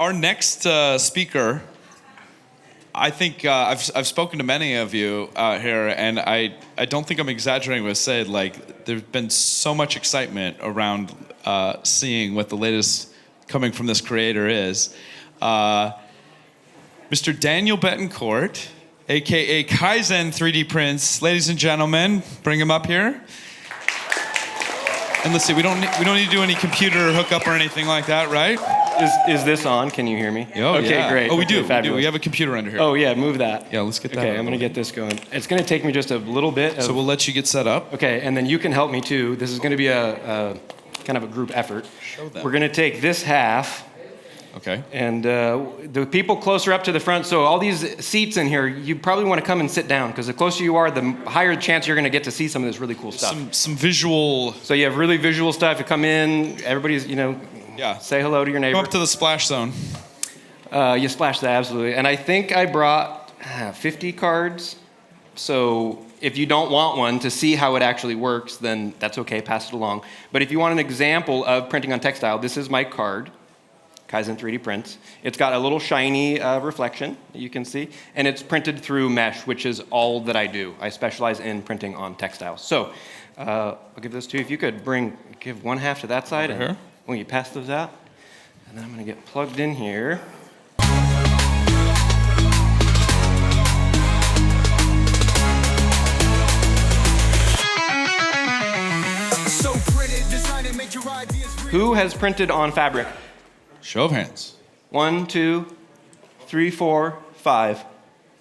Our next speaker, I think I've spoken to many of you here, and I don't think I'm exaggerating when I say, like, there's been so much excitement around seeing what the latest coming from this creator is. Mr. Daniel Betancourt, aka Kaizen 3D Prints. Ladies and gentlemen, bring him up here. And let's see, we don't need to do any computer hookup or anything like that, right? Is this on? Can you hear me? Oh, okay, yeah. Great. Oh, we okay, do. We have a computer under here. Oh, yeah, move that. Yeah, let's get that. Okay, I'm going to get this going. It's going to take me just a little bit. So we'll let you get set up. Okay, and then you can help me too. This is going to be a kind of a group effort. Show them. We're going to take this half. Okay. And the people closer up to the front, so all these seats in here, you probably want to come and sit down, because the closer you are, the higher chance you're going to get to see some of this really cool stuff. Some visual. So you have really visual stuff. You come in, everybody's, say hello to your neighbor. Come up to the splash zone. You splash that, absolutely. And I think I brought 50 cards. So if you don't want one to see how it actually works, then that's okay, pass it along. But if you want an example of printing on textile, this is my card. Kaizen 3D Prints. It's got a little shiny reflection that you can see, and it's printed through mesh, which is all that I do. I specialize in printing on textiles. So I'll give this to you. If you could give one half to that side, and when you pass those out, and then I'm going to get plugged in here. Who has printed on fabric? Show of hands. 1, 2, 3, 4, 5,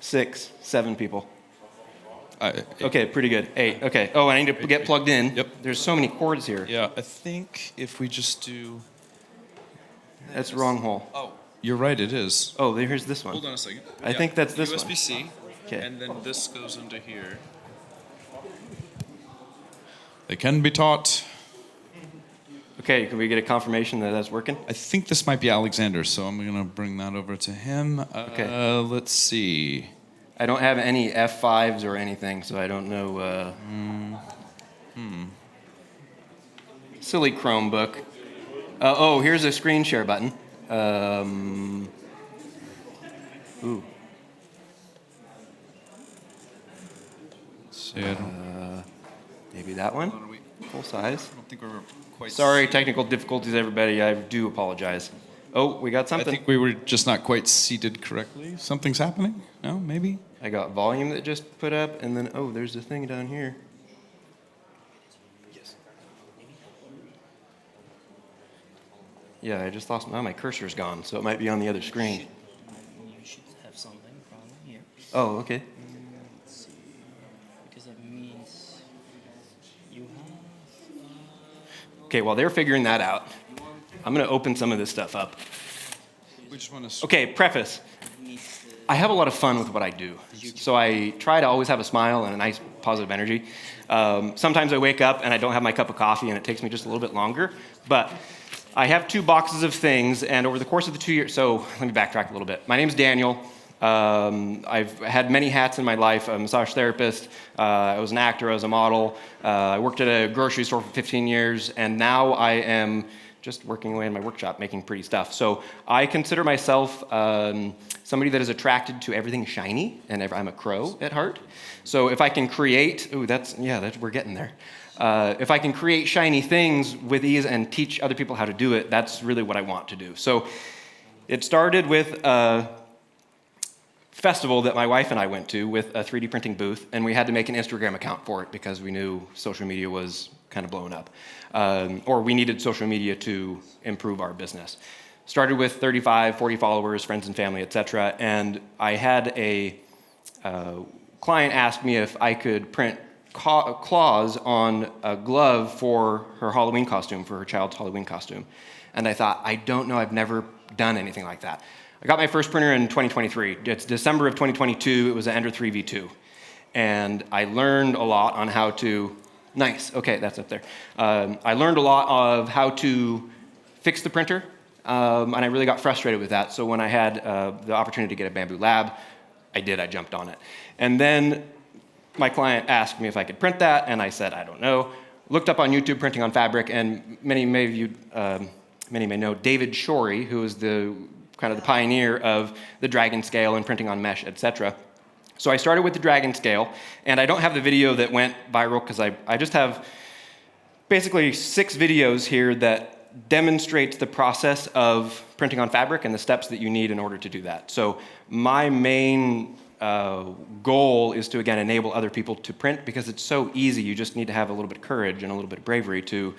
6, 7 people. Okay, pretty good. 8. Okay. Oh, I need to get plugged in. Yep. There's so many cords here. Yeah, I think if we just do... That's the wrong hole. Oh, you're right, it is. Oh, here's this one. Hold on a second. I think that's this one. USB-C. Okay. And then this goes into here. They can be taught. Okay, can we get a confirmation that that's working? I think this might be Alexander, so I'm going to bring that over to him. Okay. Let's see. I don't have any F5s or anything, so I don't know. Silly Chromebook. Here's a screen share button. Ooh. See, Maybe that one? Full size. I don't think we're quite... Sorry, technical difficulties, everybody. I do apologize. Oh, we got something. I think we were just not quite seated correctly. Something's happening? No, maybe? I got volume that just put up, and then, there's a thing down here. Yes. Yeah, I just lost, my cursor's gone, so it might be on the other screen. You should have something from here. Oh, okay. Let's see. Because that means you have... Okay, while they're figuring that out, I'm going to open some of this stuff up. We just want to... Okay, preface. I have a lot of fun with what I do. So I try to always have a smile and a nice positive energy. Sometimes I wake up and I don't have my cup of coffee and it takes me just a little bit longer. But I have 2 boxes of things, and over the course of the 2 years... So let me backtrack a little bit. My name's Daniel. I've had many hats in my life. I'm a massage therapist. I was an actor. I was a model. I worked at a grocery store for 15 years, and now I am just working away in my workshop making pretty stuff. So I consider myself somebody that is attracted to everything shiny, and I'm a crow at heart. So if I can create, we're getting there. If I can create shiny things with ease and teach other people how to do it, that's really what I want to do. So it started with festival that my wife and I went to with a 3D printing booth, and we had to make an Instagram account for it because we knew social media was kind of blowing up. Or we needed social media to improve our business. Started with 35, 40 followers, friends and family, etc. And I had a client ask me if I could print claws on a glove for her Halloween costume, for her child's Halloween costume. And I thought, I don't know, I've never done anything like that. I got my first printer in 2023. It's December of 2022. It was an Ender 3 V2. And I learned a lot on how to... Nice. Okay, that's up there. I learned a lot of how to fix the printer, and I really got frustrated with that. So when I had the opportunity to get a Bambu Lab, I jumped on it. And then my client asked me if I could print that, and I said, I don't know. Looked up on YouTube printing on fabric, and many of you may know David Shorey, who is the kind of the pioneer of the Dragon Scale and printing on mesh, etc. So I started with the Dragon Scale, and I don't have the video that went viral because I just have basically 6 videos here that demonstrates the process of printing on fabric and the steps that you need in order to do that. So my main goal is to, again, enable other people to print because it's so easy. You just need to have a little bit of courage and a little bit of bravery to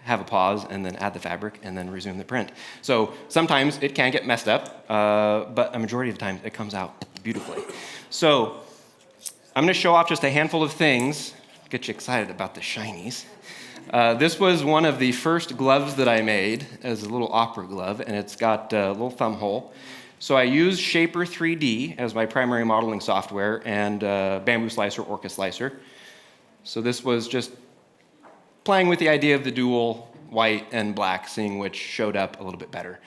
have a pause and then add the fabric and then resume the print. So sometimes it can get messed up, but a majority of the time it comes out beautifully. So I'm going to show off just a handful of things, get you excited about the shinies. This was one of the first gloves that I made as a little opera glove, and it's got a little thumb hole. So I use Shaper 3D as my primary modeling software and Bamboo Slicer, Orca Slicer. So this was just playing with the idea of the dual white and black, seeing which showed up a little bit better.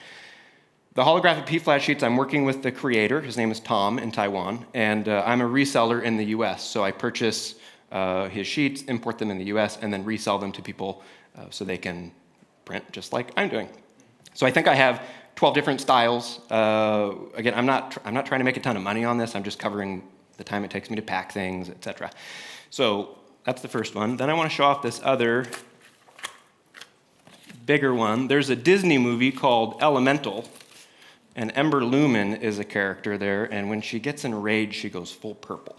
The holographic P-flat sheets, I'm working with the creator. His name is Tom in Taiwan, and I'm a reseller in the US. So I purchase his sheets, import them in the US, and then resell them to people so they can print just like I'm doing. So I think I have 12 different styles. Again, I'm not trying to make a ton of money on this. I'm just covering the time it takes me to pack things, etc. So that's the first one. Then I want to show off this other bigger one. There's a Disney movie called Elemental, and Ember Lumen is a character there, and when she gets enraged, she goes full purple.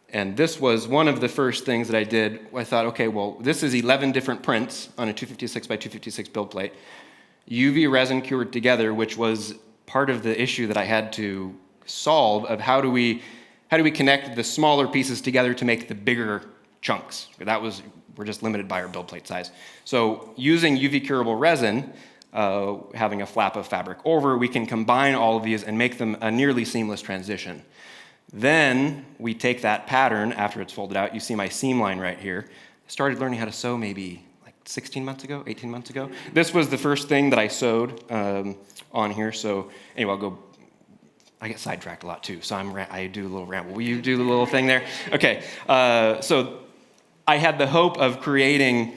And this was one of the first things that I did. I thought, okay, well, this is 11 different prints on a 256 by 256 build plate, UV resin cured together, which was part of the issue that I had to solve of how do we connect the smaller pieces together to make the bigger chunks. We're just limited by our build plate size. So using UV curable resin, having a flap of fabric over, we can combine all of these and make them a nearly seamless transition. Then we take that pattern after it's folded out. You see my seam line right here. I started learning how to sew maybe like 16 months ago, 18 months ago. This was the first thing that I sewed on here. So anyway, I get sidetracked a lot too, so I do a little ramble. Will you do the little thing there? Okay, so I had the hope of creating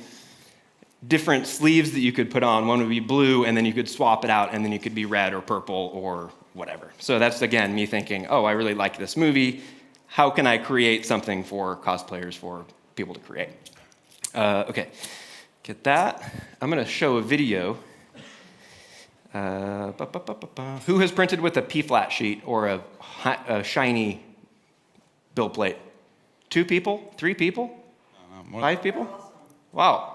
different sleeves that you could put on. One would be blue, and then you could swap it out, and then you could be red or purple or whatever. So that's, again, me thinking, oh, I really like this movie. How can I create something for cosplayers, for people to create? Okay, get that. I'm going to show a video. Who has printed with a P-flat sheet or a shiny build plate? 2 people? 3 people? 5 people? Wow.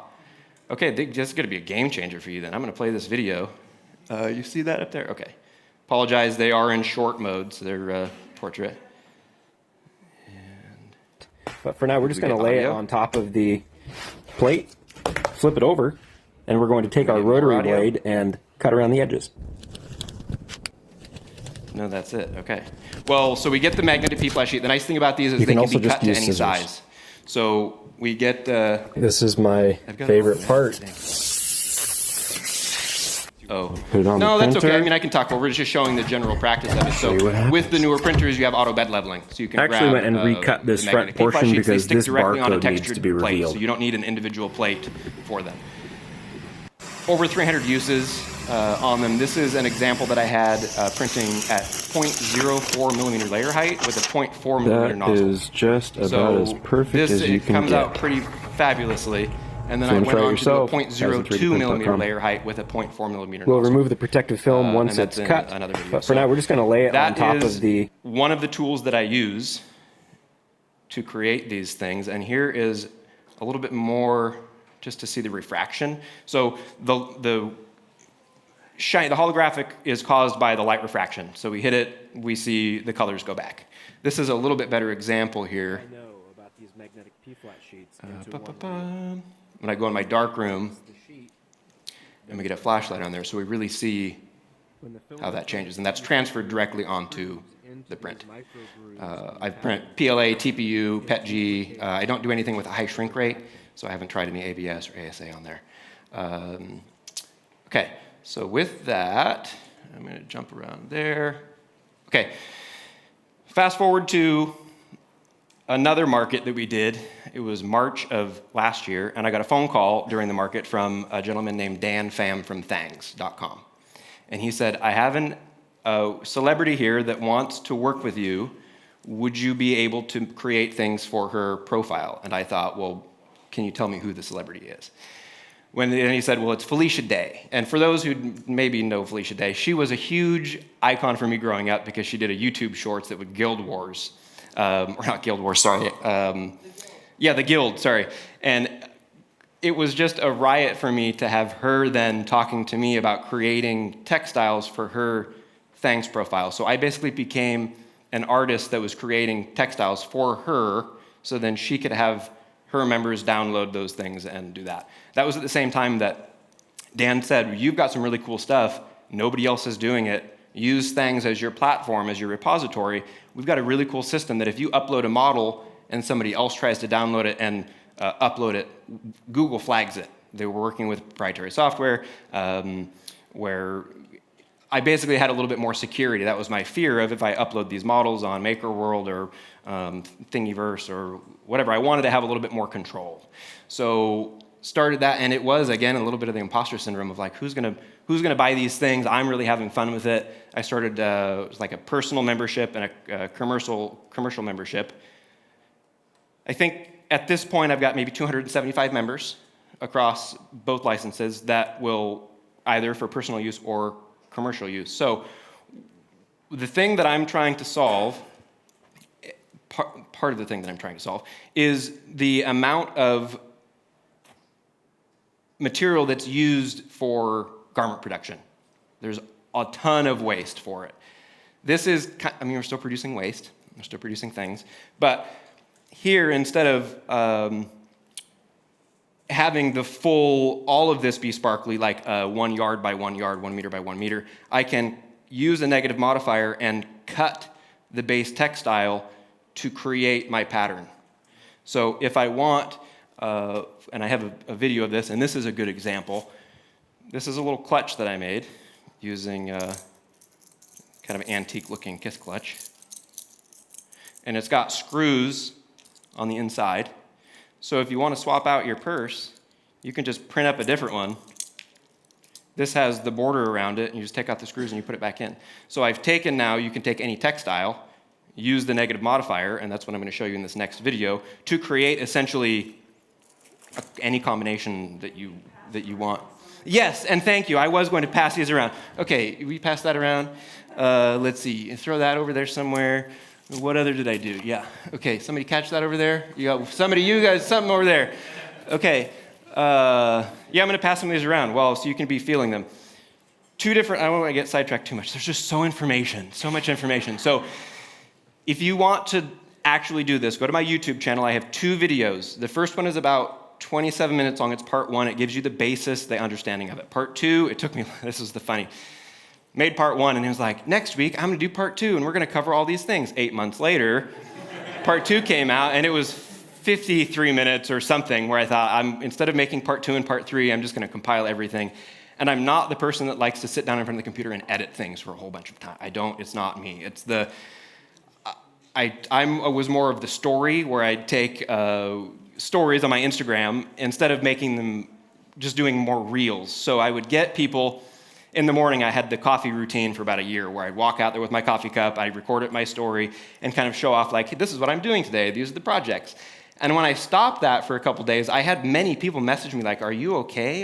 Okay, this is going to be a game changer for you then. I'm going to play this video. You see that up there? Okay. Apologize, they are in short mode, so they're portrait. But for now, we're just going to lay it on top of the plate, flip it over, and we're going to take our rotary blade and cut around the edges. No, that's it. Okay. Well, so we get the magnetic P-flat sheet. The nice thing about these is they can be cut to any size. So we get... this is my favorite part. Oh. Put it on no, the that's printer. okay. I mean, I can talk over it. It's just showing the general practice of it. So with the newer printers, you have auto bed leveling. So you can actually grab, went and recut this front portion because this barcode needs to be revealed. Plate, so you don't need an individual plate for them. Over 300 uses on them. This is an example that I had printing at 0.04 millimeter layer height with a 0.4 millimeter nozzle. That is just about as perfect as you can get. It comes out pretty fabulously. And then I went on to a 0.02 millimeter layer height with a 0.4 millimeter nozzle. We'll remove the protective film once it's cut, but for now we're just going to lay it on top of the... one of the tools that I use to create these things, and here is a little bit more just to see the refraction. So the holographic is caused by the light refraction. So we hit it, we see the colors go back. This is a little bit better example here. I know about these magnetic P-flat sheets. When I go in my dark room, and we get a flashlight on there, so we really see how that changes. And that's transferred directly onto the print. I print PLA, TPU, PETG. I don't do anything with a high shrink rate, so I haven't tried any ABS or ASA on there. Okay, so with that, I'm going to jump around there. Okay, fast forward to another market that we did. It was March of last year, and I got a phone call during the market from a gentleman named Dan Pham from Thangs.com. And he said, I have a celebrity here that wants to work with you. Would you be able to create things for her profile? And I thought, well, can you tell me who the celebrity is? And he said, well, it's Felicia Day. And for those who maybe know Felicia Day, she was a huge icon for me growing up because she did a YouTube shorts that would Guild Wars. Or not Guild Wars, sorry. The Guild, sorry. And it was just a riot for me to have her then talking to me about creating textiles for her Thanks profile. So I basically became an artist that was creating textiles for her so then she could have her members download those things and do that. That was at the same time that Dan said, you've got some really cool stuff. Nobody else is doing it. Use Thangs as your platform, as your repository. We've got a really cool system that if you upload a model and somebody else tries to download it and upload it, Google flags it. They were working with proprietary software where I basically had a little bit more security. That was my fear of if I upload these models on MakerWorld or Thingiverse or whatever. I wanted to have a little bit more control. So started that, and it was, again, a little bit of the imposter syndrome of like, who's gonna buy these things? I'm really having fun with it. I started it was like a personal membership and a commercial membership. I think at this point I've got maybe 275 members across both licenses that will either for personal use or commercial use. So the thing that I'm trying to solve, part of the thing that I'm trying to solve, is the amount of material that's used for garment production. There's a ton of waste for it. This is, we're still producing waste, we're still producing things, but here, instead of having the full, all of this be sparkly, like 1 yard by 1 yard, 1 meter by 1 meter, I can use a negative modifier and cut the base textile to create my pattern. So if I want, and I have a video of this, and this is a good example. This is a little clutch that I made using kind of antique looking kiss clutch. And it's got screws on the inside. So if you want to swap out your purse, you can just print up a different one. This has the border around it, and you just take out the screws and you put it back in. So I've taken now, you can take any textile, use the negative modifier, and that's what I'm going to show you in this next video, to create essentially any combination that you want. Yes, and thank you. I was going to pass these around. Okay, we pass that around. Let's see, throw that over there somewhere. What other did I do? Yeah. Okay, somebody catch that over there? You guys, something over there. Okay. I'm going to pass some of these around, so you can be feeling them. I don't want to get sidetracked too much. There's just so much information. So if you want to actually do this, go to my YouTube channel. I have 2 videos. The first one is about 27 minutes long. It's part 1. It gives you the basis, the understanding of it. Part 2, this is the funny. Made part 1, and he was like, next week, I'm going to do part 2, and we're going to cover all these things. 8 months later, part 2 came out, and it was 53 minutes or something, where I thought, instead of making part 2 and part 3, I'm just going to compile everything. And I'm not the person that likes to sit down in front of the computer and edit things for a whole bunch of time. It's not me. I was more of the story, where I'd take stories on my Instagram, instead of making them, just doing more reels. So I would get people. In the morning, I had the coffee routine for about a year, where I'd walk out there with my coffee cup, I'd record it, my story, and kind of show off like, hey, this is what I'm doing today, these are the projects. And when I stopped that for a couple days, I had many people message me like, are you okay?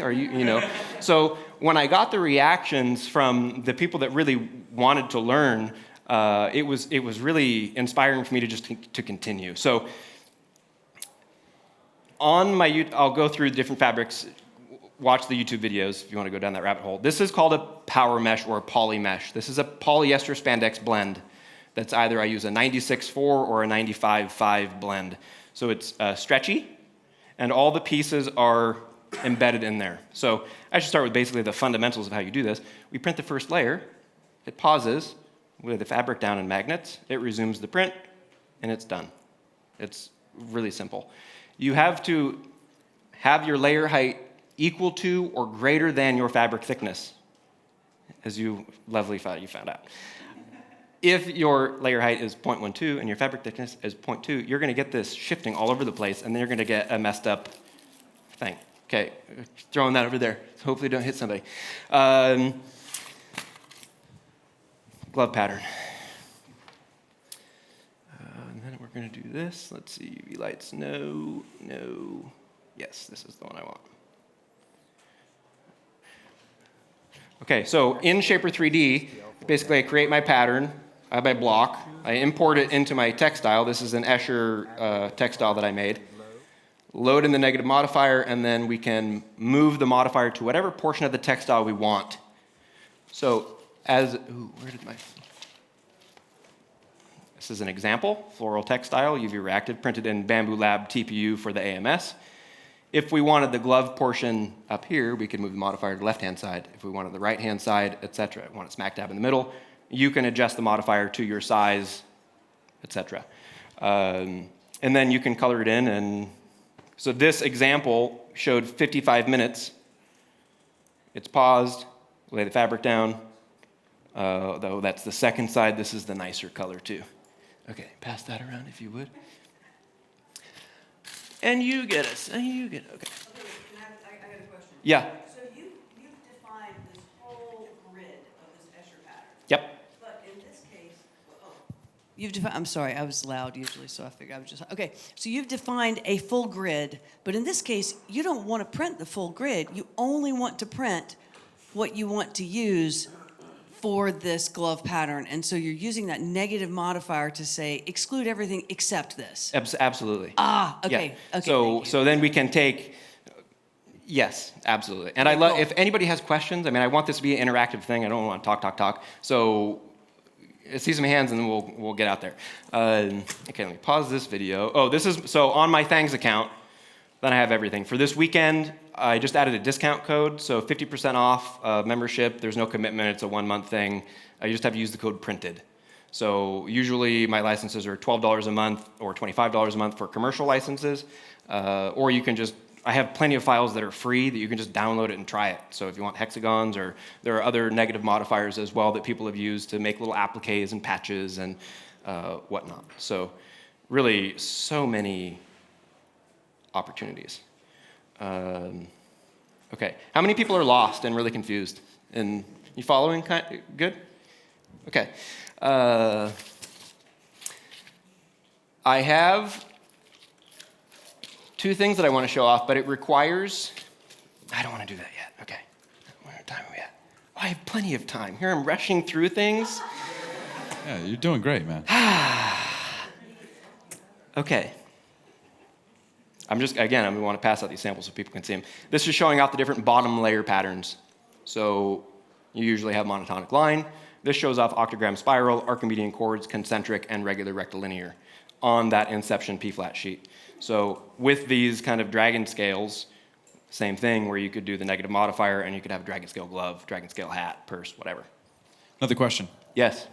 So when I got the reactions from the people that really wanted to learn, it was really inspiring for me to continue. So I'll go through the different fabrics. Watch the YouTube videos if you want to go down that rabbit hole. This is called a power mesh or a poly mesh. This is a polyester spandex blend that's either I use a 96.4 or a 95.5 blend. So it's stretchy, and all the pieces are embedded in there. So I should start with basically the fundamentals of how you do this. We print the first layer, it pauses, with the fabric down in magnets, it resumes the print, and it's done. It's really simple. You have to have your layer height equal to or greater than your fabric thickness, as you found out. If your layer height is 0.12 and your fabric thickness is 0.2, you're going to get this shifting all over the place, and then you're going to get a messed up thing. Okay, throwing that over there. So hopefully don't hit somebody. glove pattern. And then we're going to do this. Let's see, UV lights, no. Yes, this is the one I want. Okay, so in Shaper 3D, basically I create my pattern, I have my block, I import it into my textile. This is an Escher textile that I made. Load in the negative modifier, and then we can move the modifier to whatever portion of the textile we want. So this is an example, floral textile, UV reactive, printed in Bamboo Lab TPU for the AMS. If we wanted the glove portion up here, we could move the modifier to the left-hand side. If we wanted the right-hand side, etc., want it smack dab in the middle, you can adjust the modifier to your size, etc. And then you can color it in. And so this example showed 55 minutes. It's paused, lay the fabric down. Though that's the second side, this is the nicer color too. Okay, pass that around if you would. And you get it. And you get it. Okay. I got a question. Yeah. So you've defined this whole grid of this Escher pattern. Yep. But in this case, you've defined. I'm sorry, I was loud usually, so I figured I was just okay. So you've defined a full grid, but in this case, you don't want to print the full grid. You only want to print what you want to use for this glove pattern, and so you're using that negative modifier to say exclude everything except this. Absolutely. Okay. Yeah. Okay. So then we can take. Yes, absolutely. And I love if anybody has questions. I mean, I want this to be an interactive thing. I don't want to talk. So see some hands, and then we'll get out there. Okay, let me pause this video. Oh, this is so on my Thangs account. Then I have everything for this weekend. I just added a discount code, so 50% off membership. There's no commitment. It's a 1-month thing. You just have to use the code PRINTED. So usually my licenses are $12 a month or $25 a month for commercial licenses. Or you can just, I have plenty of files that are free that you can just download it and try it. So if you want hexagons, or there are other negative modifiers as well that people have used to make little appliques and patches and whatnot. So really so many opportunities. Okay, how many people are lost and really confused? And you following? Good? Okay. I have 2 things that I want to show off, but it requires, I don't want to do that yet. Okay. What time are we at? Oh, I have plenty of time. Here I'm rushing through things. Yeah, you're doing great, man. Okay. I'm going to want to pass out these samples so people can see them. This is showing off the different bottom layer patterns. So you usually have monotonic line. This shows off octagram spiral, Archimedean chords, concentric, and regular rectilinear on that Inception P-flat sheet. So with these kind of dragon scales, same thing where you could do the negative modifier and you could have a dragon scale glove, dragon scale hat, purse, whatever. Another question. Yes?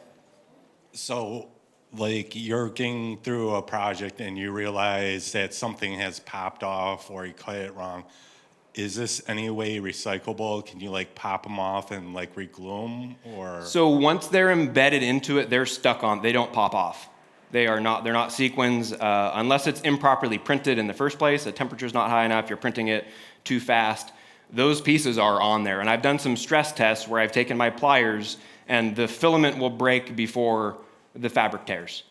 So, like, you're getting through a project and you realize that something has popped off or you cut it wrong. Is this any way recyclable? Can you, like, pop them off and, like, reglue them? Or? So once they're embedded into it, they're stuck on. They don't pop off. They're not sequins unless it's improperly printed in the first place. The temperature's not high enough. You're printing it too fast. Those pieces are on there. And I've done some stress tests where I've taken my pliers and the filament will break before the fabric tears.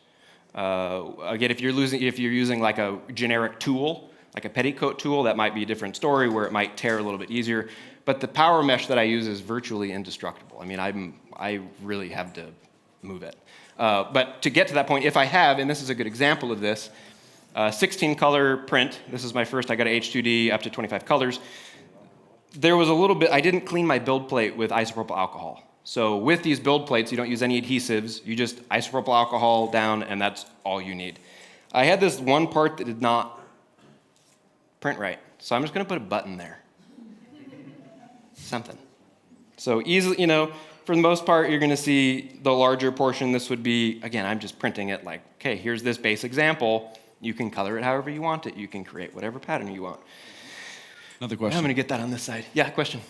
Again, if you're using like a generic tool, like a petticoat tool, that might be a different story where it might tear a little bit easier. But the power mesh that I use is virtually indestructible. I mean, I really have to move it. But to get to that point, if I have, and this is a good example of this, 16 color print. This is my first. I got a H2D up to 25 colors. There was a little bit, I didn't clean my build plate with isopropyl alcohol. So with these build plates, you don't use any adhesives. You just isopropyl alcohol down, and that's all you need. I had this one part that did not print right. So I'm just going to put a button there. Something. So easily, for the most part, you're going to see the larger portion. This would be, again, I'm just printing it like, okay, here's this base example. You can color it however you want it. You can create whatever pattern you want. Another question. I'm going to get that on this side. Yeah, question.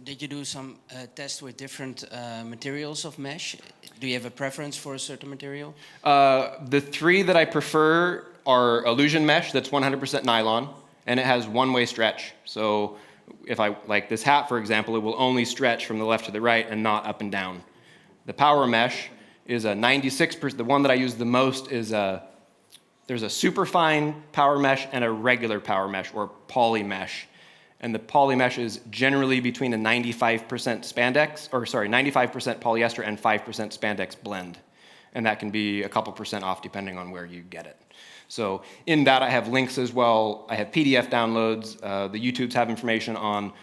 Did you do some tests with different materials of mesh? Do you have a preference for a certain material? The 3 that I prefer are illusion mesh that's 100% nylon, and it has one-way stretch. So if I, like this hat, for example, it will only stretch from the left to the right and not up and down. The power mesh is a 96%. The one that I use the most is there's a superfine power mesh and a regular power mesh, or poly mesh. And the poly mesh is generally between a 95% 95% polyester and 5% spandex blend. And that can be a couple percent off depending on where you get it. So in that I have links as well. I have PDF downloads. The YouTubes have information on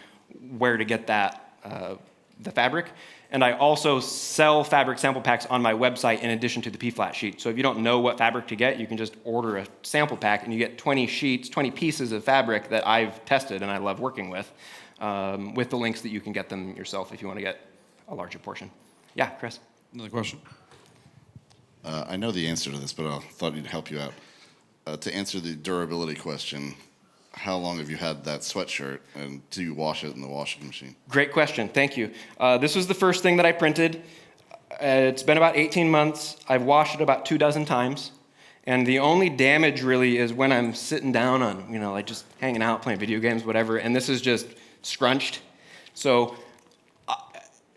where to get that, the fabric. And I also sell fabric sample packs on my website in addition to the P-flat sheet. So if you don't know what fabric to get, you can just order a sample pack and you get 20 sheets, 20 pieces of fabric that I've tested and I love working with the links that you can get them yourself if you want to get a larger portion. Yeah, Chris? Another question? I know the answer to this, but I thought it'd help you out. To answer the durability question, how long have you had that sweatshirt, and do you wash it in the washing machine? Great question, thank you. This was the first thing that I printed. It's been about 18 months. I've washed it about 24 times. And the only damage really is when I'm sitting down on, like just hanging out, playing video games, whatever, and this is just scrunched. So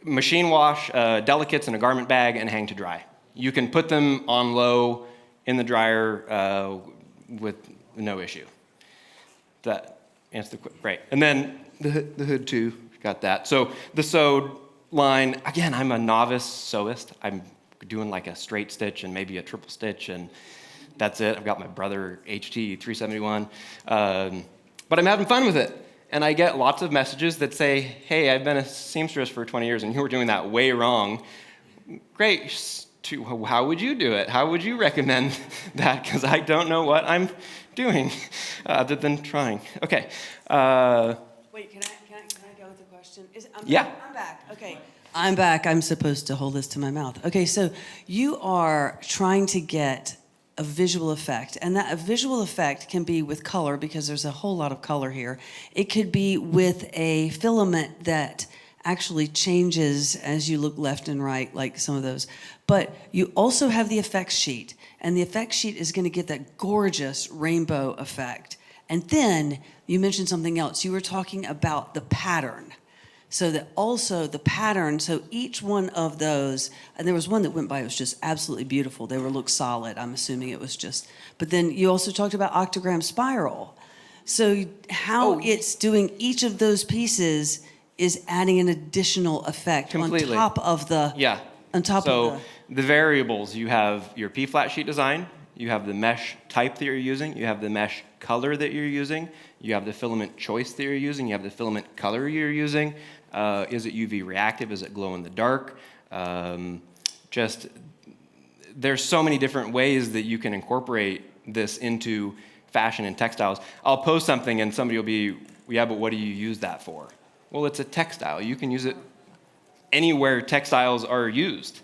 machine wash, delicates in a garment bag, and hang to dry. You can put them on low in the dryer with no issue. That answers the question. Great. And then the hood too, got that. So the sewed line, again, I'm a novice sewist. I'm doing like a straight stitch and maybe a triple stitch, and that's it. I've got my brother HT 371. But I'm having fun with it. And I get lots of messages that say, hey, I've been a seamstress for 20 years and you were doing that way wrong. Great. How would you do it? How would you recommend that? Because I don't know what I'm doing other than trying. Okay. Wait, can I go with the question? Yeah. I'm back. Okay. I'm back. I'm supposed to hold this to my mouth. Okay, so you are trying to get a visual effect, and that a visual effect can be with color because there's a whole lot of color here. It could be with a filament that actually changes as you look left and right, like some of those. But you also have the effects sheet, and the effects sheet is going to get that gorgeous rainbow effect. And then you mentioned something else. You were talking about the pattern. So that also the pattern, so each one of those, and there was one that went by, it was just absolutely beautiful. They looked solid. I'm assuming it was just, but then you also talked about octogram spiral. So how it's doing each of those pieces is adding an additional effect Completely. on top of the, Yeah. on top of the variables, you have your P-flat sheet design, you have the mesh type that you're using, you have the mesh color that you're using, you have the filament choice that you're using, you have the filament color you're using. Is it UV reactive? Is it glow in the dark? There's so many different ways that you can incorporate this into fashion and textiles. I'll post something and somebody will be, yeah, but what do you use that for? Well, it's a textile. You can use it anywhere textiles are used.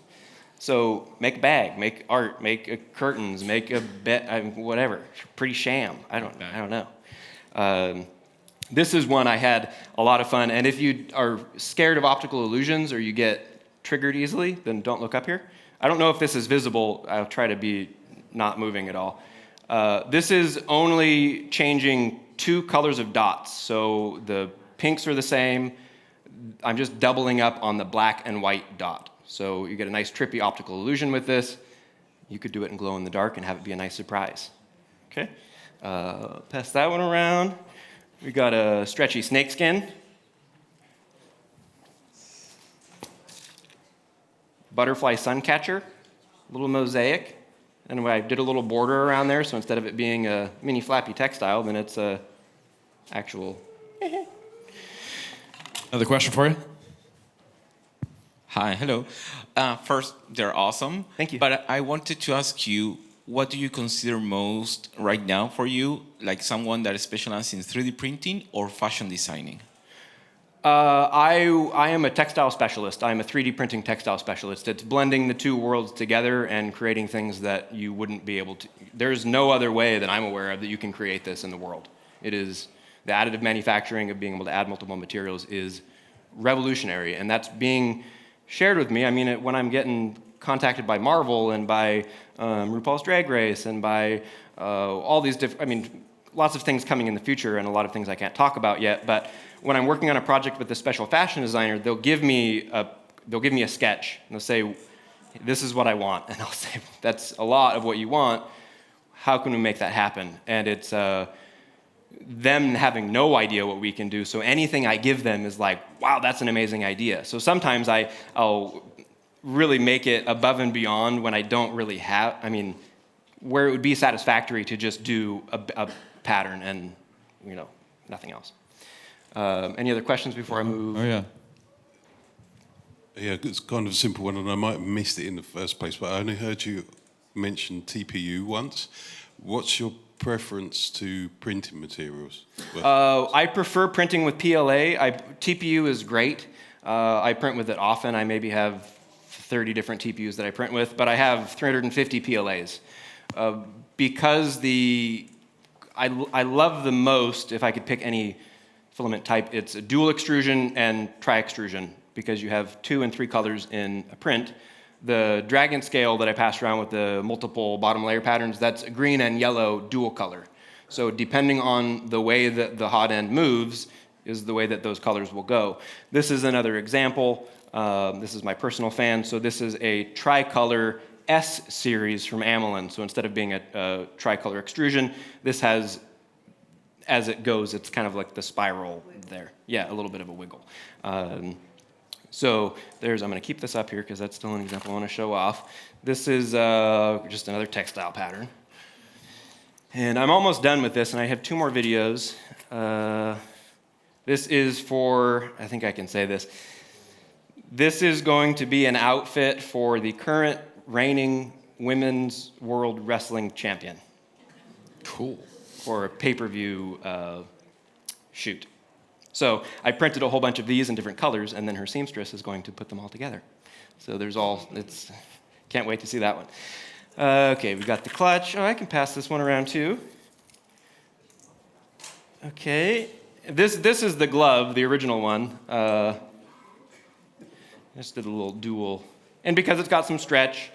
So make a bag, make art, make curtains, make a bed, whatever. Pretty sham. I don't know. This is one I had a lot of fun. And if you are scared of optical illusions or you get triggered easily, then don't look up here. I don't know if this is visible. I'll try to be not moving at all. This is only changing 2 colors of dots. So the pinks are the same. I'm just doubling up on the black and white dot. So you get a nice trippy optical illusion with this. You could do it in glow in the dark and have it be a nice surprise. Okay, pass that one around. We got a stretchy snakeskin. Butterfly sun catcher, little mosaic. And I did a little border around there, so instead of it being a mini flappy textile, then it's a actual. Another question for you? Hi, hello. First, they're awesome. Thank you. But I wanted to ask you, what do you consider most right now for you, like someone that specializes in 3D printing or fashion designing? I am a textile specialist. I'm a 3D printing textile specialist. It's blending the two worlds together and creating things that you wouldn't be able to. There's no other way that I'm aware of that you can create this in the world. It is the additive manufacturing of being able to add multiple materials is revolutionary, and that's being shared with me. I mean, when I'm getting contacted by Marvel and by RuPaul's Drag Race and by all these different, I mean, lots of things coming in the future and a lot of things I can't talk about yet, but when I'm working on a project with a special fashion designer, they'll give me a sketch. And they'll say, this is what I want. And I'll say, that's a lot of what you want. How can we make that happen? And it's them having no idea what we can do. So anything I give them is like, wow, that's an amazing idea. So sometimes I'll really make it above and beyond when I don't really have, where it would be satisfactory to just do a pattern and, nothing else. Any other questions before I move? Oh, yeah. Yeah, it's kind of a simple one, and I might have missed it in the first place, but I only heard you mention TPU once. What's your preference to printing materials? I prefer printing with PLA. TPU is great. I print with it often. I maybe have 30 different TPUs that I print with, but I have 350 PLAs. Because I love the most, if I could pick any filament type, it's a dual extrusion and tri-extrusion, because you have 2 and 3 colors in a print. The Dragon scale that I passed around with the multiple bottom layer patterns, that's green and yellow dual color. So depending on the way that the hot end moves is the way that those colors will go. This is another example. This is my personal fan. So this is a tricolor S series from Amelin. So instead of being a tricolor extrusion, this has, as it goes, it's kind of like the spiral there. Yeah, a little bit of a wiggle. So I'm going to keep this up here because that's still an example I want to show off. This is just another textile pattern. And I'm almost done with this, and I have 2 more videos. This is for, I think I can say this. This is going to be an outfit for the current reigning women's world wrestling champion. Cool. For a pay-per-view shoot. So I printed a whole bunch of these in different colors, and then her seamstress is going to put them all together. So can't wait to see that one. Okay, we've got the clutch. Oh, I can pass this one around too. Okay, this is the glove, the original one. Just did a little dual. And because it's got some stretch,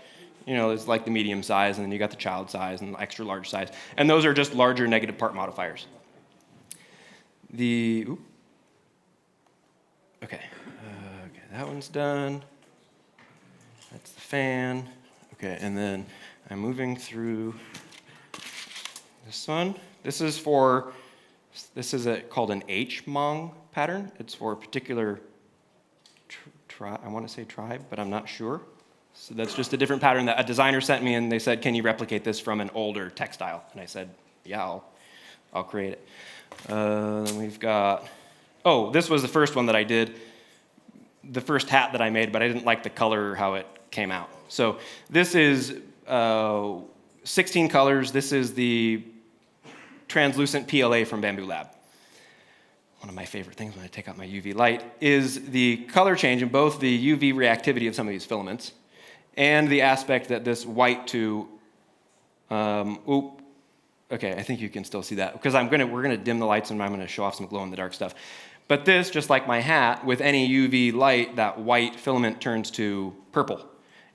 it's like the medium size, and then you got the child size and the extra large size. And those are just larger negative part modifiers. Okay, that one's done. That's the fan. Okay, and then I'm moving through this one. This is called an H-Mong pattern. It's for a particular I want to say tribe, but I'm not sure. So that's just a different pattern that a designer sent me, and they said, can you replicate this from an older textile? And I said, yeah, I'll create it. Then we've got, this was the first one that I did, the first hat that I made, but I didn't like the color or how it came out. So this is 16 colors. This is the translucent PLA from Bamboo Lab. One of my favorite things when I take out my UV light is the color change in both the UV reactivity of some of these filaments and the aspect that this white to, okay, I think you can still see that because we're gonna dim the lights and I'm gonna show off some glow in the dark stuff. But this, just like my hat, with any UV light, that white filament turns to purple.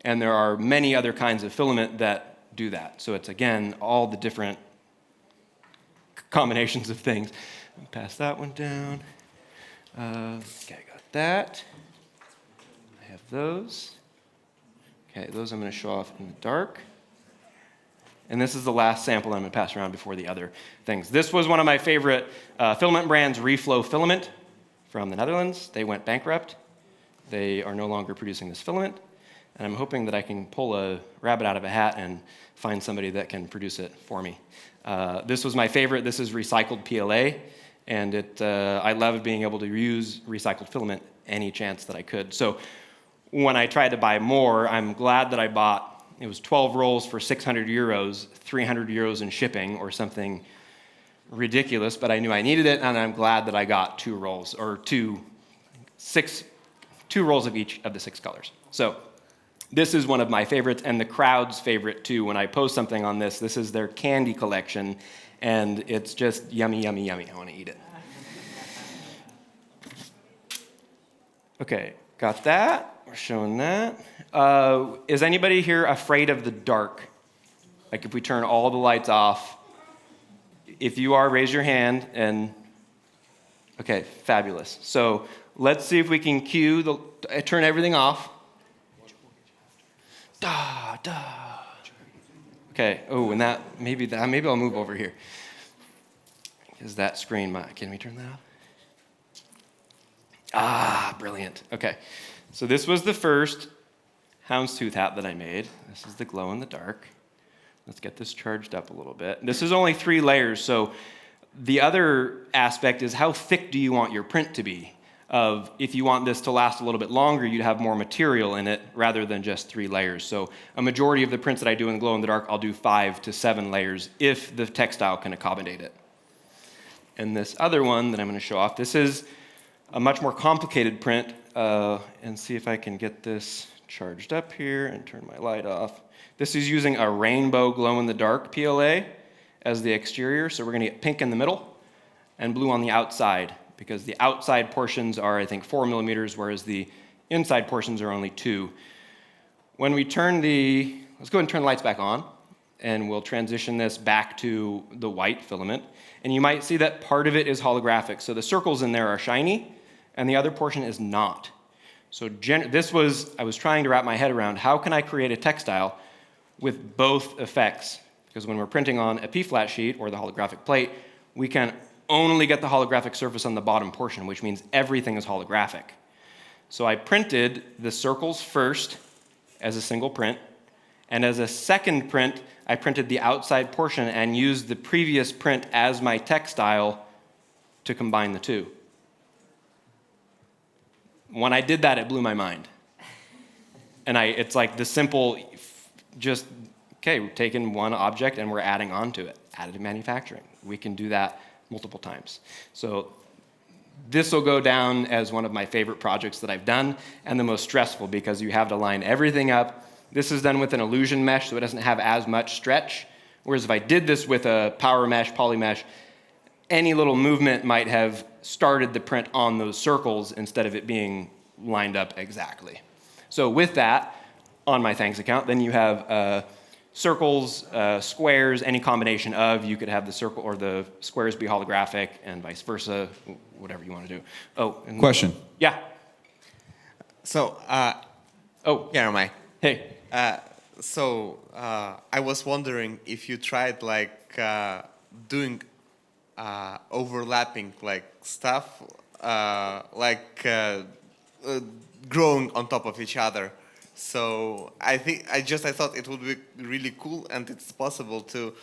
And there are many other kinds of filament that do that. So it's, again, all the different combinations of things. Pass that one down. Okay, I got that. I have those. Okay, those I'm going to show off in the dark. And this is the last sample I'm going to pass around before the other things. This was one of my favorite filament brands, Reflow Filament from the Netherlands. They went bankrupt. They are no longer producing this filament. And I'm hoping that I can pull a rabbit out of a hat and find somebody that can produce it for me. This was my favorite. This is recycled PLA. And I love being able to use recycled filament any chance that I could. So when I tried to buy more, I'm glad that I bought, it was 12 rolls for 600 euros, 300 euros in shipping or something ridiculous, but I knew I needed it, and I'm glad that I got 2 rolls, or 2 rolls of each of the 6 colors. So this is one of my favorites, and the crowd's favorite too. When I post something on this, this is their candy collection, and it's just yummy, yummy, yummy. I want to eat it. Okay, got that. We're showing that. Is anybody here afraid of the dark? Like if we turn all the lights off, if you are, raise your hand. And okay, fabulous. So let's see if we can turn everything off. Okay. Oh, and maybe I'll move over here. Is that screen can we turn that off? Ah, brilliant. Okay. So this was the first houndstooth hat that I made. This is the glow in the dark. Let's get this charged up a little bit. This is only 3 layers, so the other aspect is how thick do you want your print to be? If you want this to last a little bit longer, you'd have more material in it rather than just 3 layers. So a majority of the prints that I do in glow in the dark, I'll do 5 to 7 layers if the textile can accommodate it. And this other one that I'm going to show off, this is a much more complicated print, and see if I can get this charged up here and turn my light off. This is using a rainbow glow-in-the-dark PLA as the exterior, so we're going to get pink in the middle and blue on the outside, because the outside portions are, I think, 4 millimeters, whereas the inside portions are only 2. When we let's go ahead and turn the lights back on, and we'll transition this back to the white filament. And you might see that part of it is holographic. So the circles in there are shiny, and the other portion is not. So I was trying to wrap my head around, how can I create a textile with both effects? Because when we're printing on a P-flat sheet or the holographic plate, we can only get the holographic surface on the bottom portion, which means everything is holographic. So I printed the circles first as a single print, and as a second print, I printed the outside portion and used the previous print as my textile to combine the two. When I did that, it blew my mind. And it's like the simple, we're taking one object and we're adding on to it. Additive manufacturing. We can do that multiple times. So this will go down as one of my favorite projects that I've done, and the most stressful, because you have to line everything up. This is done with an illusion mesh, so it doesn't have as much stretch. Whereas if I did this with a power mesh, poly mesh, any little movement might have started the print on those circles instead of it being lined up exactly. So with that, on my Thanks account, then you have circles, squares, any combination of. You could have the circle or the squares be holographic and vice versa, whatever you want to do. Oh, and Question. Yeah. So, here am I. Hey. I was wondering if you tried doing overlapping stuff, growing on top of each other. So I thought it would be really cool, and it's possible to,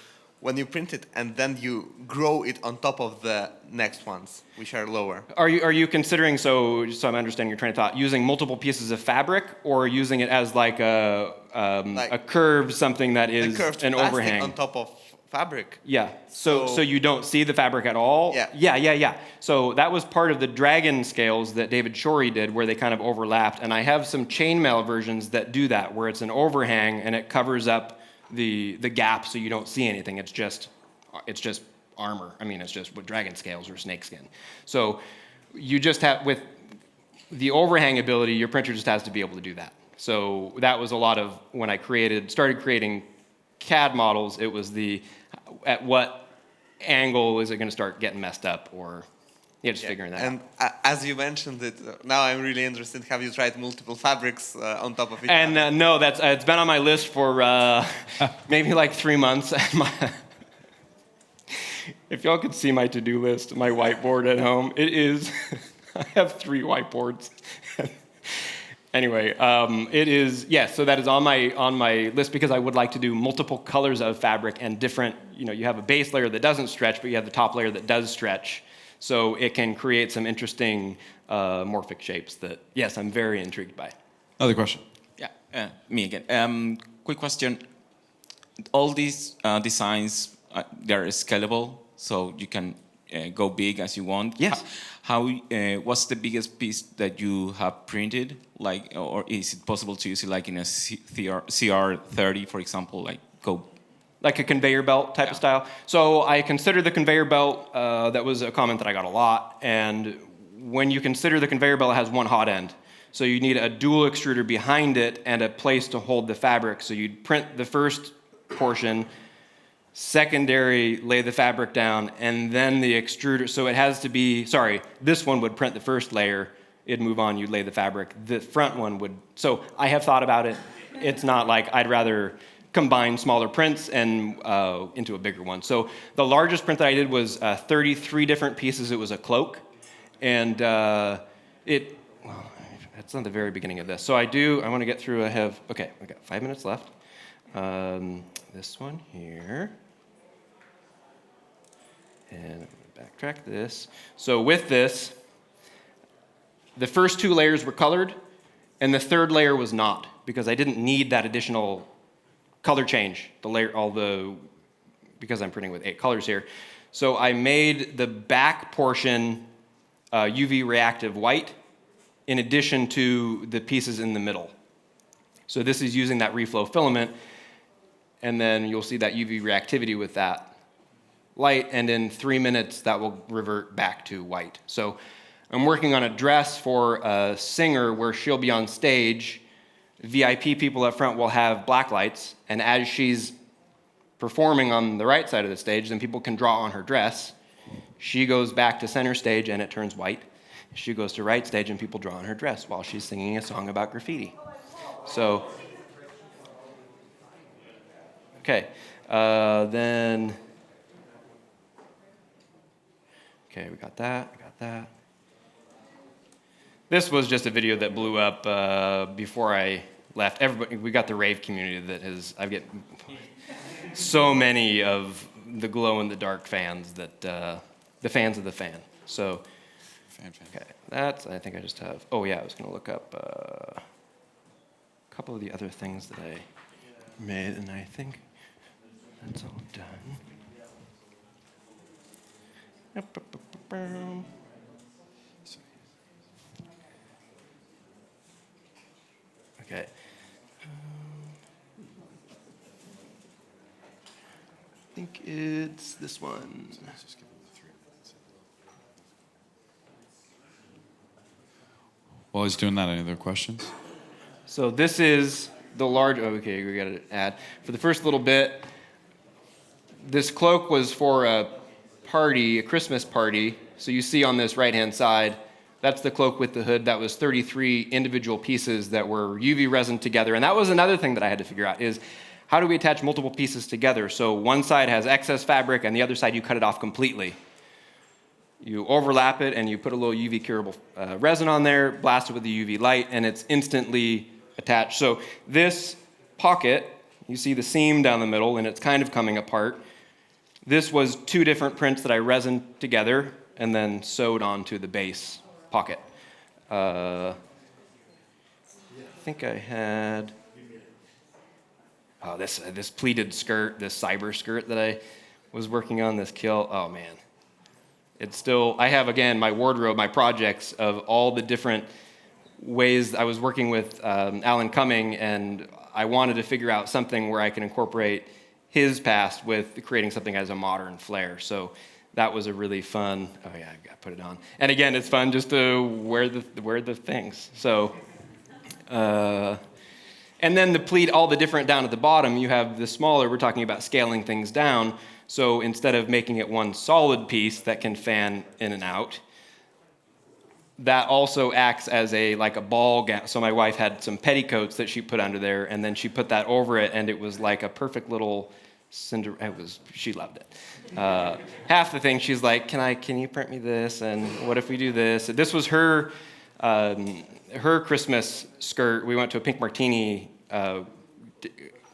when you print it and then you grow it on top of the next ones, which are lower. Are you considering, so I'm understanding your train of thought, using multiple pieces of fabric, or using it as a curve, something that is an overhang on top of fabric? Yeah. So you don't see the fabric at all? Yeah. So that was part of the dragon scales that David Shorey did, where they kind of overlapped. And I have some chainmail versions that do that, where it's an overhang and it covers up the gap so you don't see anything. It's just armor. I mean, it's just with dragon scales or snake skin. So you just have, with the overhang ability, your printer just has to be able to do that. So that was a lot of, when I started creating CAD models, it was at what angle is it going to start getting messed up, or just figuring that out. And as you mentioned it, now I'm really interested. Have you tried multiple fabrics on top of each other? And no, it's been on my list for maybe 3 months. If y'all could see my to-do list, my whiteboard at home, it is, I have 3 whiteboards. Anyway, it is, yes, so that is on my list, because I would like to do multiple colors of fabric and different, you have a base layer that doesn't stretch, but you have the top layer that does stretch. So it can create some interesting morphic shapes that, yes, I'm very intrigued by. Another question. Yeah, me again. Quick question. All these designs, they're scalable, so you can go big as you want. Yes. What's the biggest piece that you have printed? Or is it possible to use it in a CR30, for example, like a conveyor belt type of style? So I consider the conveyor belt, that was a comment that I got a lot, and when you consider the conveyor belt, it has one hot end. So you need a dual extruder behind it and a place to hold the fabric. So you'd print the first portion, secondary, lay the fabric down, and then the extruder. So it has to be, this one would print the first layer, it'd move on, you'd lay the fabric. The front one would, so I have thought about it. it's not like I'd rather combine smaller prints and into a bigger one. So the largest print that I did was 33 different pieces. It was a cloak, and that's not the very beginning of this. So I want to get through. We got 5 minutes left. This one here. And I'm going to backtrack this. So with this, the first 2 layers were colored, and the third layer was not, because I didn't need that additional color change, because I'm printing with 8 colors here. So I made the back portion UV reactive white in addition to the pieces in the middle. So this is using that reflow filament, and then you'll see that UV reactivity with that light, and in 3 minutes that will revert back to white. So I'm working on a dress for a singer where she'll be on stage. VIP people up front will have black lights, and as she's performing on the right side of the stage, then people can draw on her dress. She goes back to center stage and it turns white. She goes to right stage and people draw on her dress while she's singing a song about graffiti. So, okay, we got that. This was just a video that blew up before I left. We got the rave community I get so many of the glow-in-the-dark fans that, the fans of the fan. So, okay, I think I just have, I was going to look up a couple of the other things that I made, and I think that's all done. Okay. I think it's this one. While he's doing that, any other questions? So this is the large, okay, we got to add. For the first little bit, this cloak was for a Christmas party. So you see on this right-hand side, that's the cloak with the hood. That was 33 individual pieces that were UV resin together. And that was another thing that I had to figure out is, how do we attach multiple pieces together? So one side has excess fabric and the other side you cut it off completely. You overlap it and you put a little UV curable resin on there, blast it with the UV light, and it's instantly attached. So this pocket, you see the seam down the middle and it's kind of coming apart. This was 2 different prints that I resined together and then sewed onto the base pocket. I think I had, this pleated skirt, this cyber skirt that I was working on, this kill. Oh man. It's still, I have again my wardrobe, my projects of all the different ways. I was working with Alan Cumming, and I wanted to figure out something where I can incorporate his past with creating something as a modern flair. So that was a really fun, I got to put it on. And again, it's fun just to wear the things. So, and then the pleat, all the different down at the bottom, you have the smaller, we're talking about scaling things down. So instead of making it one solid piece that can fan in and out, that also acts as like a ball gown. So my wife had some petticoats that she put under there, and then she put that over it, and it was like a perfect little she loved it. Half the thing, she's like, can you print me this? And what if we do this? This was her Christmas skirt. We went to a Pink Martini.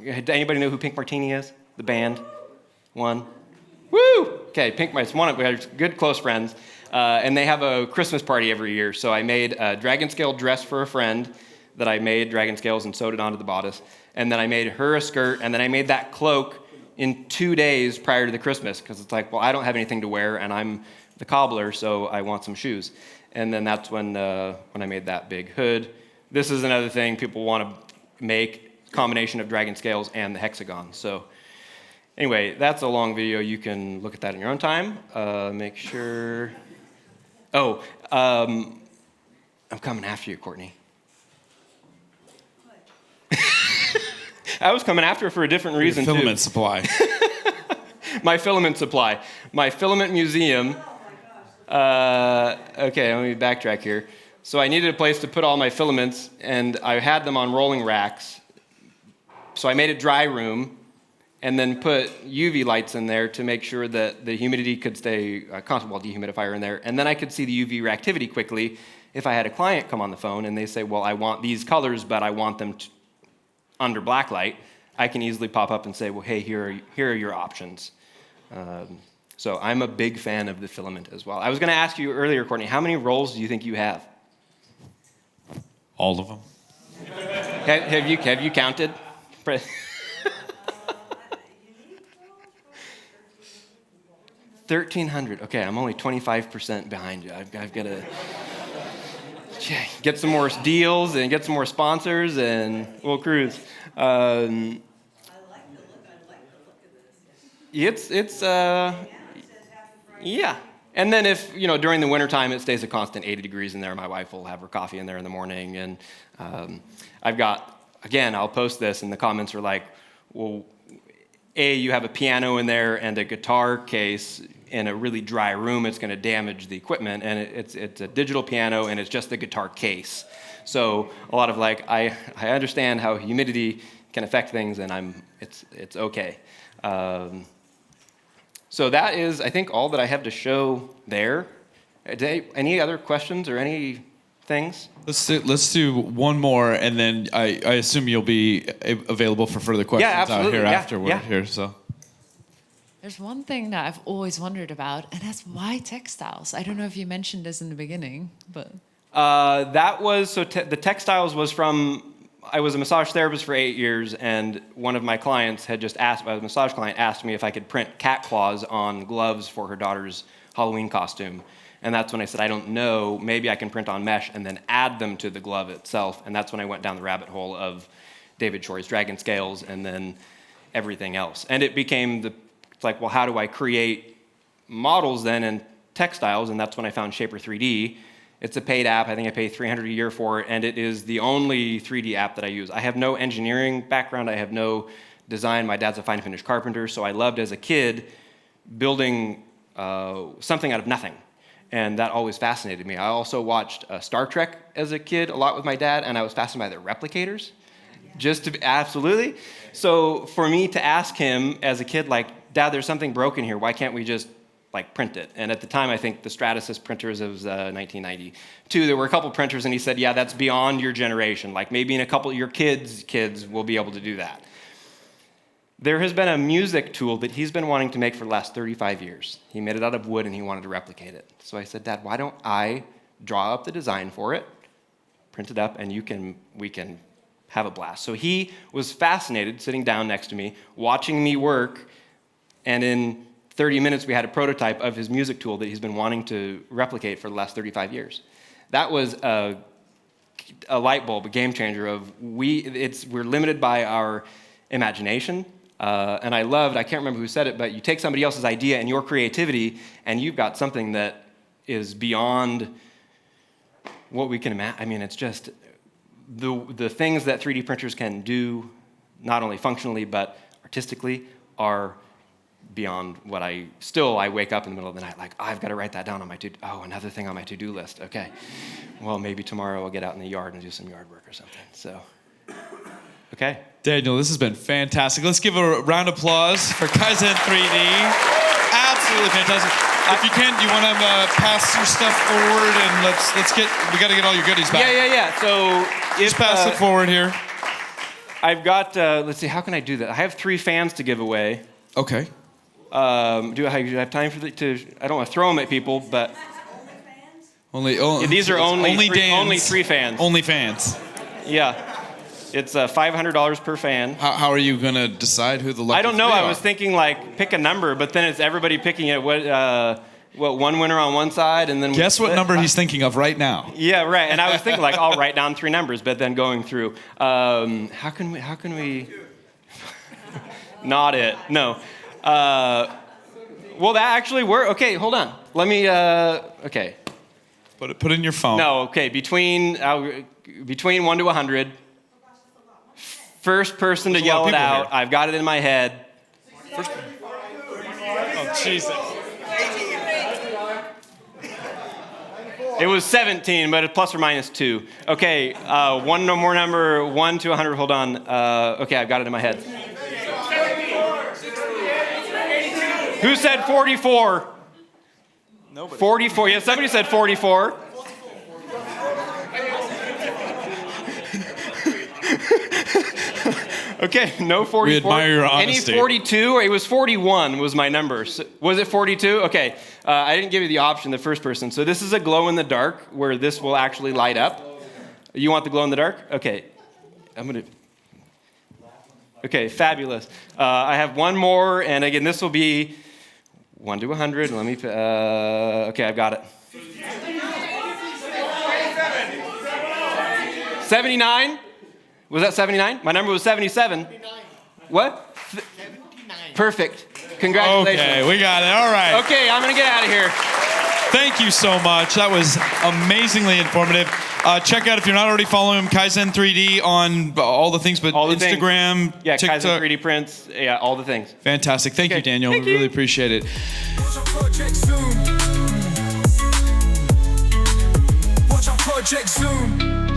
Anybody know who Pink Martini is? The band? One? Woo! Okay, it's one of, we are good close friends. And they have a Christmas party every year. So I made a dragon scale dress for a friend that I made dragon scales and sewed it onto the bodice. And then I made her a skirt, and then I made that cloak in 2 days prior to the Christmas, because it's like, well, I don't have anything to wear, and I'm the cobbler, so I want some shoes. And then that's when I made that big hood. This is another thing people want to make, combination of dragon scales and the hexagon. So anyway, that's a long video. You can look at that in your own time. Make sure. I'm coming after you, Courtney. I was coming after her for a different reason, Your filament supply. My filament supply. My filament museum. Okay, let me backtrack here. So I needed a place to put all my filaments, and I had them on rolling racks So I made a dry room and then put UV lights in there to make sure that the humidity could stay constant, dehumidifier in there. And then I could see the UV reactivity quickly. If I had a client come on the phone and they say, well, I want these colors, but I want them under black light, I can easily pop up and say, well, hey, here are your options. So I'm a big fan of the filament as well. I was going to ask you earlier, Courtney, how many rolls do you think you have? All of them. Have you counted? 1,300. Okay, I'm only 25% behind you. I've got to get some more deals and get some more sponsors, and we'll cruise. It's yeah. And then if, during the wintertime it stays a constant 80 degrees in there, my wife will have her coffee in there in the morning. And I've got, again, I'll post this, and the comments are like, well, you have a piano in there and a guitar case in a really dry room, it's going to damage the equipment. And it's a digital piano, and it's just the guitar case. So a lot of I understand how humidity can affect things, and it's okay. So that is, I think, all that I have to show there. Any other questions or any things? Let's do one more, and then I assume you'll be available for further questions out here after we're here. So there's one thing that I've always wondered about, and that's why textiles. I don't know if you mentioned this in the beginning, but that was the textiles was from. I was a massage therapist for 8 years, and one of my clients had just asked, a massage client asked me if I could print cat claws on gloves for her daughter's Halloween costume. And that's when I said, I don't know, maybe I can print on mesh and then add them to the glove itself. And that's when I went down the rabbit hole of David Chory's Dragon Scales and then everything else. And it became it's like, well, how do I create models then in textiles? And that's when I found Shaper 3D. It's a paid app. I think I pay $300 a year for it, and it is the only 3D app that I use. I have no engineering background. I have no design. My dad's a fine finish carpenter, so I loved as a kid building something out of nothing, and that always fascinated me. I also watched Star Trek as a kid a lot with my dad, and I was fascinated by the replicators. Absolutely. So for me to ask him as a kid, Dad, there's something broken here. Why can't we just print it? And at the time, I think the Stratasys printers, it was 1992, there were a couple printers, and he said, yeah, that's beyond your generation. Maybe in a couple of your kids will be able to do that. There has been a music tool that he's been wanting to make for the last 35 years. He made it out of wood, and he wanted to replicate it. So I said, Dad, why don't I draw up the design for it, print it up, and we can have a blast. So he was fascinated, sitting down next to me, watching me work, and in 30 minutes, we had a prototype of his music tool that he's been wanting to replicate for the last 35 years. That was a light bulb, a game changer of we're limited by our imagination. And I can't remember who said it, but you take somebody else's idea and your creativity, and you've got something that is beyond what we can imagine. I mean, it's just the things that 3D printers can do, not only functionally, but artistically, are beyond what I wake up in the middle of the night I've got to write that down on my another thing on my to-do list. Okay, well, maybe tomorrow I'll get out in the yard and do some yard work or something. So, okay. Daniel, this has been fantastic. Let's give a round of applause for Kaizen 3D. Absolutely fantastic. If you can, do you want to pass your stuff forward, and we got to get all your goodies back. Yeah. So just pass it forward here. I've got, let's see, how can I do that? I have 3 fans to give away. Okay. Do I have time for I don't want to throw them at people, but these are only 3 fans. Only fans. Yeah. It's $500 per fan. How are you going to decide who the lucky I don't know. 3 I are? was thinking pick a number, but then it's everybody picking it. What one winner on one side, and then guess what number he's thinking of right now. Yeah, right. And I was thinking I'll write down 3 numbers, but then going through, how can we? Not it. No. Well, that actually worked. Okay, hold on. Let me. Okay. Put it in your phone. No. Okay. Between 1 to 100. First person to yell it out. I've got it in my head. Oh, Jesus. It was 17, but it's plus or minus 2. Okay, one more number, 1 to 100. Hold on. Okay, I've got it in my head. Who said 44? Nobody. 44. Yeah, somebody said 44. Okay, no 44. We admire your honesty. Any 42? It was 41 was my number. So, was it 42? Okay, I didn't give you the option, the first person. So this is a glow in the dark where this will actually light up. You want the glow in the dark? Okay, Okay, fabulous. I have one more, and again, this will be 1 to 100. Let me. Okay, I've got it. 79. Was that 79? My number was 77. 79. What? 79. Perfect. Congratulations. Okay, we got it. All right. Okay, I'm going to get out of here. Thank you so much. That was amazingly informative. Check out, if you're not already following him, Kaizen 3D on all the things, but all the Instagram, things. Yeah, TikTok. Kaizen 3D prints. Yeah, all the things. Fantastic. Thank you, Daniel. Thank we you. really appreciate it. Watch our project soon.